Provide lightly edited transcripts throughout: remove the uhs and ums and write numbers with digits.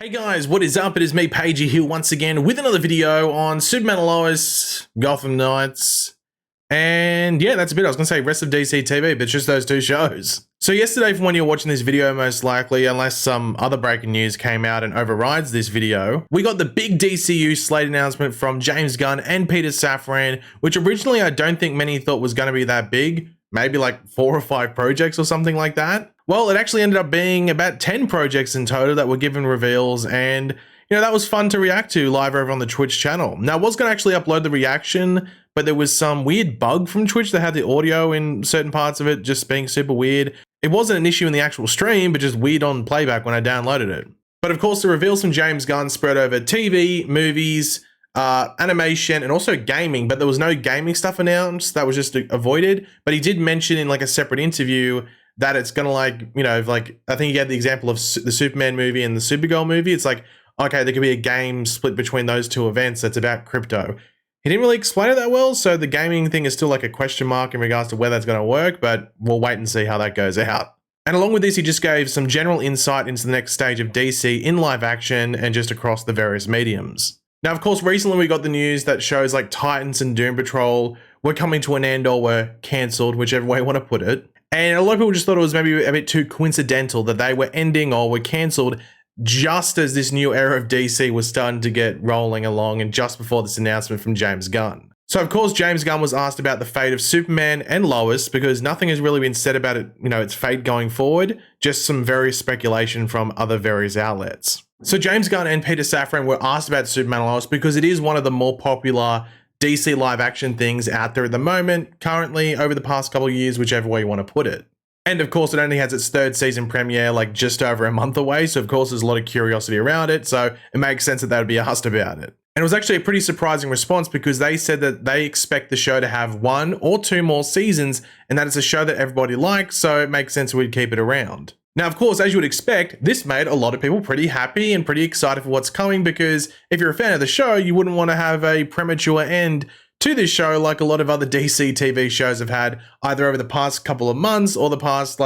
Hey guys, what is up? It is me, Pagey, here once again with another video on Superman and Lois, Gotham Knights, and yeah, that's a bit. I was going to say rest of DCTV, but it's just those two shows. So yesterday, from when you're watching this video, most likely, unless some other breaking news came out and overrides this video, we got the big DCU slate announcement from James Gunn and Peter Safran, which originally I don't think many thought was going to be that big. Maybe like 4 or 5 projects or something like that. Well, it actually ended up being about 10 projects in total that were given reveals, and that was fun to react to live over on the Twitch channel. Now, I was going to actually upload the reaction, but there was some weird bug from Twitch that had the audio in certain parts of it just being super weird. It wasn't an issue in the actual stream, but just weird on playback when I downloaded it. But of course, the reveals from James Gunn spread over TV, movies, animation, and also gaming, but there was no gaming stuff announced. That was just avoided. But he did mention in like a separate interview that it's gonna I think he gave the example of the Superman movie and the Supergirl movie. It's like, okay, there could be a game split between those two events that's about crypto. He didn't really explain it that well, so the gaming thing is still like a question mark in regards to whether that's gonna work, but we'll wait and see how that goes out. And along with this, he just gave some general insight into the next stage of DC in live action and just across the various mediums. Now, of course, recently we got the news that shows like Titans and Doom Patrol were coming to an end or were cancelled, whichever way you want to put it. And a lot of people just thought it was maybe a bit too coincidental that they were ending or were cancelled just as this new era of DC was starting to get rolling along and just before this announcement from James Gunn. So, of course, James Gunn was asked about the fate of Superman and Lois because nothing has really been said about it, its fate going forward, just some various speculation from other various outlets. So James Gunn and Peter Safran were asked about Superman and Lois because it is one of the more popular DC live action things out there at the moment, currently, over the past couple of years, whichever way you want to put it. And of course, it only has its 3rd season premiere like just over a month away, so of course there's a lot of curiosity around it, so it makes sense that they would be asked about it. And it was actually a pretty surprising response because they said that they expect the show to have 1 or 2 more seasons, and that it's a show that everybody likes, so it makes sense we'd keep it around. Now, of course, as you would expect, this made a lot of people pretty happy and pretty excited for what's coming because if you're a fan of the show, you wouldn't want to have a premature end to this show like a lot of other DC TV shows have had either over the past couple of months or the past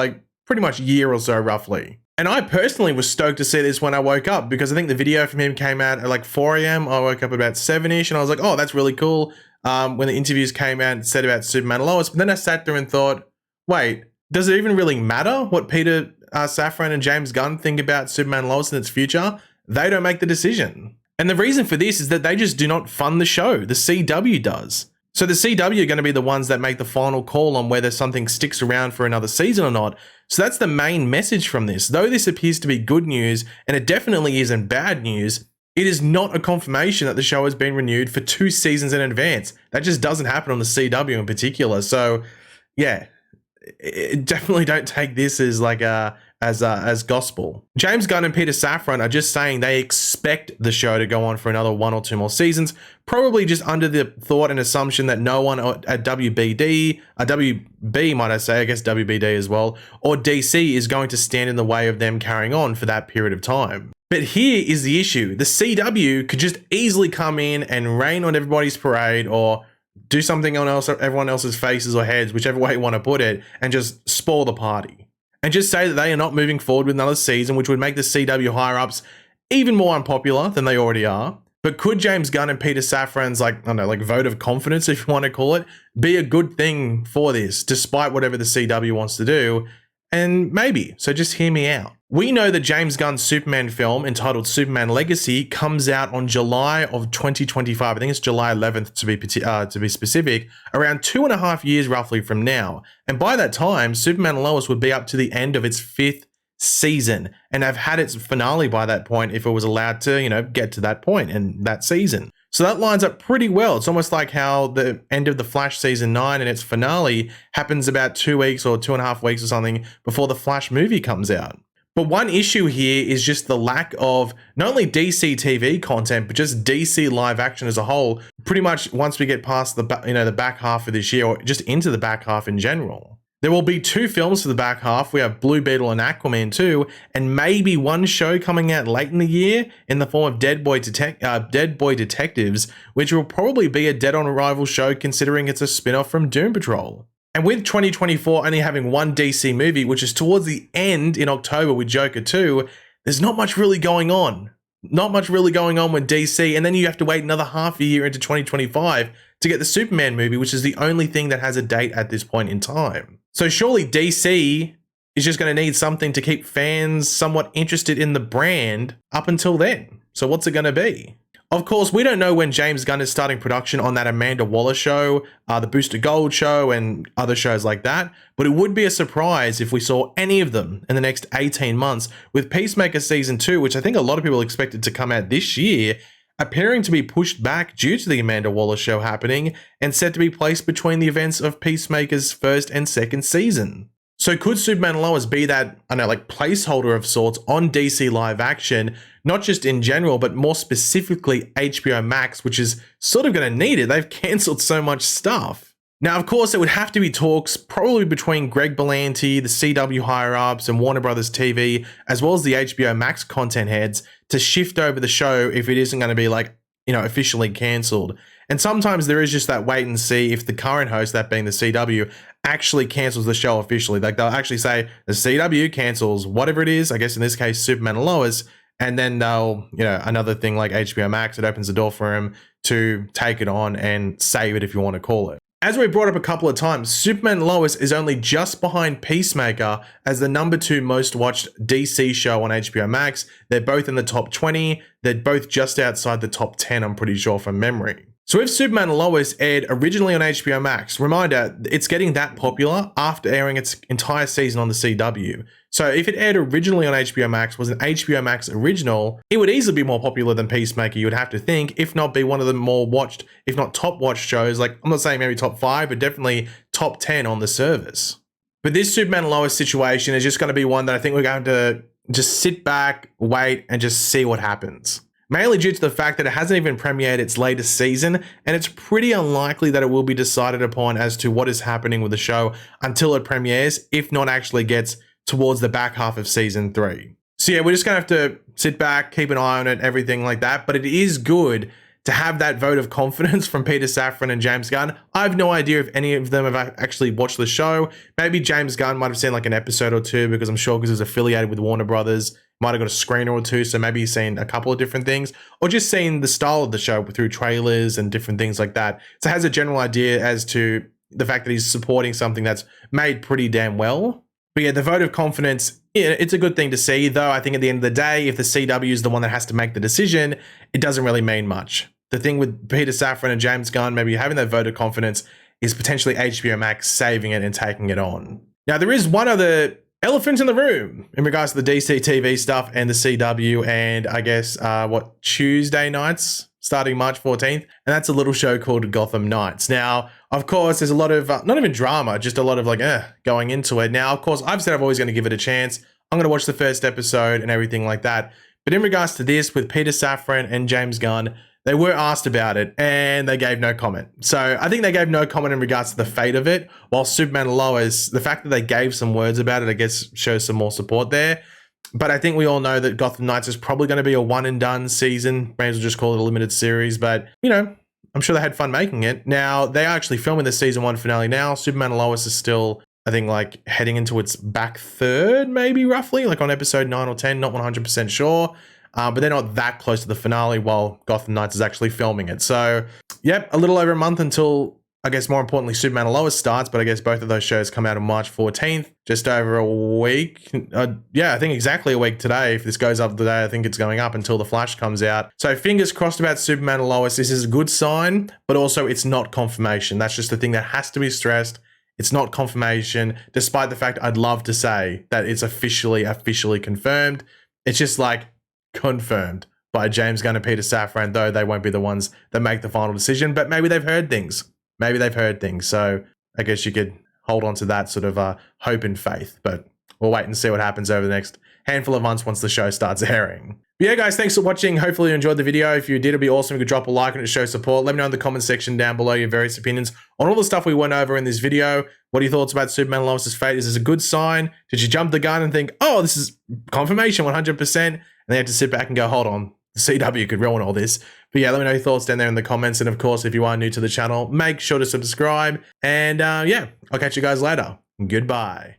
pretty much year or so roughly. And I personally was stoked to see this when I woke up because I think the video from him came out at like 4 a.m. I woke up about 7-ish and I was like, oh, that's really cool. When the interviews came out and said about Superman and Lois, but then I sat there and thought, wait, does it even really matter what Peter Safran and James Gunn think about Superman and Lois and its future? They don't make the decision. And the reason for this is that they just do not fund the show. The CW does. So the CW are going to be the ones that make the final call on whether something sticks around for another season or not. So that's the main message from this. Though this appears to be good news, and it definitely isn't bad news, it is not a confirmation that the show has been renewed for 2 seasons in advance. That just doesn't happen on the CW in particular. So yeah, definitely don't take this as as gospel. James Gunn and Peter Safran are just saying they expect the show to go on for another 1 or 2 more seasons, probably just under the thought and assumption that no one at WB might I say, I guess WBD as well, or DC is going to stand in the way of them carrying on for that period of time. But here is the issue. The CW could just easily come in and rain on everybody's parade or do something on everyone else's faces or heads, whichever way you want to put it, and just spoil the party. And just say that they are not moving forward with another season, which would make the CW higher-ups even more unpopular than they already are. But could James Gunn and Peter Safran's, vote of confidence, if you want to call it, be a good thing for this, despite whatever the CW wants to do? And maybe, so just hear me out. We know that James Gunn's Superman film, entitled Superman Legacy, comes out on July of 2025. I think it's July 11th to be specific, around 2.5 years roughly from now. And by that time, Superman and Lois would be up to the end of its 5th season and have had its finale by that point if it was allowed to, get to that point in that season. So that lines up pretty well. It's almost like how the end of The Flash season 9 and its finale happens about 2 weeks or 2.5 weeks or something before the Flash movie comes out. But one issue here is just the lack of not only DC TV content, but just DC live action as a whole, pretty much once we get past the back half of this year or just into the back half in general. There will be 2 films for the back half. We have Blue Beetle and Aquaman 2, and maybe 1 show coming out late in the year in the form of Dead Boy Detectives, which will probably be a dead on arrival show considering it's a spin-off from Doom Patrol. And with 2024 only having 1 DC movie, which is towards the end in October with Joker 2, there's not much really going on. not much really going on with DC, and then you have to wait another half a year into 2025 to get the Superman movie, which is the only thing that has a date at this point in time. So surely DC is just going to need something to keep fans somewhat interested in the brand up until then. So what's it going to be? Of course, we don't know when James Gunn is starting production on that Amanda Waller show, the Booster Gold show, and other shows like that, but it would be a surprise if we saw any of them in the next 18 months, with Peacemaker Season 2, which I think a lot of people expected to come out this year, appearing to be pushed back due to the Amanda Waller show happening and set to be placed between the events of Peacemaker's first and second season. So could Superman and Lois be that, I don't know, like placeholder of sorts on DC live action, not just in general, but more specifically HBO Max, which is sort of going to need it. They've cancelled so much stuff. Now, of course, it would have to be talks probably between Greg Berlanti, the CW higher-ups, and Warner Brothers TV, as well as the HBO Max content heads, to shift over the show if it isn't going to be like, you know, officially cancelled. And sometimes there is just that wait and see if the current host, that being the CW, actually cancels the show officially. Like they'll actually say the CW cancels whatever it is, I guess in this case, Superman and Lois, and then they'll, you know, another thing like HBO Max, it opens the door for him to take it on and save it if you want to call it. As we brought up a couple of times, Superman and Lois is only just behind Peacemaker as the #2 most watched DC show on HBO Max. They're both in the top 20. They're both just outside the top 10, I'm pretty sure, from memory. So if Superman and Lois aired originally on HBO Max, reminder, it's getting that popular after airing its entire season on the CW. So if it aired originally on HBO Max, was an HBO Max original, it would easily be more popular than Peacemaker, you would have to think, if not be one of the more watched, if not top watched shows. Like, I'm not saying maybe top 5, but definitely top 10 on the service. But this Superman and Lois situation is just going to be one that I think we're going to just sit back, wait, and just see what happens. Mainly due to the fact that it hasn't even premiered its latest season, and it's pretty unlikely that it will be decided upon as to what is happening with the show until it premieres, if not actually gets towards the back half of season 3. So yeah, we're just going to have to sit back, keep an eye on it, everything like that, but it is good to have that vote of confidence from Peter Safran and James Gunn. I have no idea if any of them have actually watched the show. Maybe James Gunn might have seen like an episode or two, because I'm sure because he's affiliated with Warner Brothers, might have got a screener or two, so maybe he's seen a couple of different things, or just seen the style of the show through trailers and different things like that. So has a general idea as to the fact that he's supporting something that's made pretty damn well. But yeah, the vote of confidence, yeah, it's a good thing to see, though I think at the end of the day, if the CW is the one that has to make the decision, it doesn't really mean much. The thing with Peter Safran and James Gunn maybe having that vote of confidence is potentially HBO Max saving it and taking it on. Now, there is one other elephant in the room in regards to the DCTV stuff and the CW, and I guess, Tuesday nights, starting March 14th, and that's a little show called Gotham Knights. Now, of course, there's a lot of, not even drama, just a lot of like, going into it. Now, of course, I've said I'm always going to give it a chance. I'm going to watch the first episode and everything like that. But in regards to this, with Peter Safran and James Gunn, they were asked about it and they gave no comment. So I think they gave no comment in regards to the fate of it, while Superman and Lois, the fact that they gave some words about it, I guess shows some more support there. But I think we all know that Gotham Knights is probably going to be a one and done season. May as well just call it a limited series, but you know, I'm sure they had fun making it. Now, they are actually filming the season 1 finale now. Superman and Lois is still, I think, like heading into its back third, maybe roughly, like on episode 9 or 10, not 100% sure. But they're not that close to the finale while Gotham Knights is actually filming it. So, yep, a little over a month until, I guess more importantly, Superman and Lois starts, but I guess both of those shows come out on March 14th, just over a week. Yeah, I think exactly a week today. If this goes up today, I think it's going up until The Flash comes out. So fingers crossed about Superman and Lois. This is a good sign, but also it's not confirmation. That's just the thing that has to be stressed. It's not confirmation, despite the fact I'd love to say that it's officially confirmed. It's just like confirmed by James Gunn and Peter Safran, though they won't be the ones that make the final decision, but maybe they've heard things. So I guess you could hold on to that sort of hope and faith, but we'll wait and see what happens over the next handful of months once the show starts airing. But yeah, guys, thanks for watching. Hopefully you enjoyed the video. If you did, it'd be awesome if you could drop a like and show support. Let me know in the comment section down below your various opinions on all the stuff we went over in this video. What are your thoughts about Superman and Lois' fate? Is this a good sign? Did you jump the gun and think, oh, this is confirmation 100%? And they had to sit back and go, hold on, the CW could ruin all this. But yeah, let me know your thoughts down there in the comments. And of course, if you are new to the channel, make sure to subscribe. And yeah, I'll catch you guys later. Goodbye.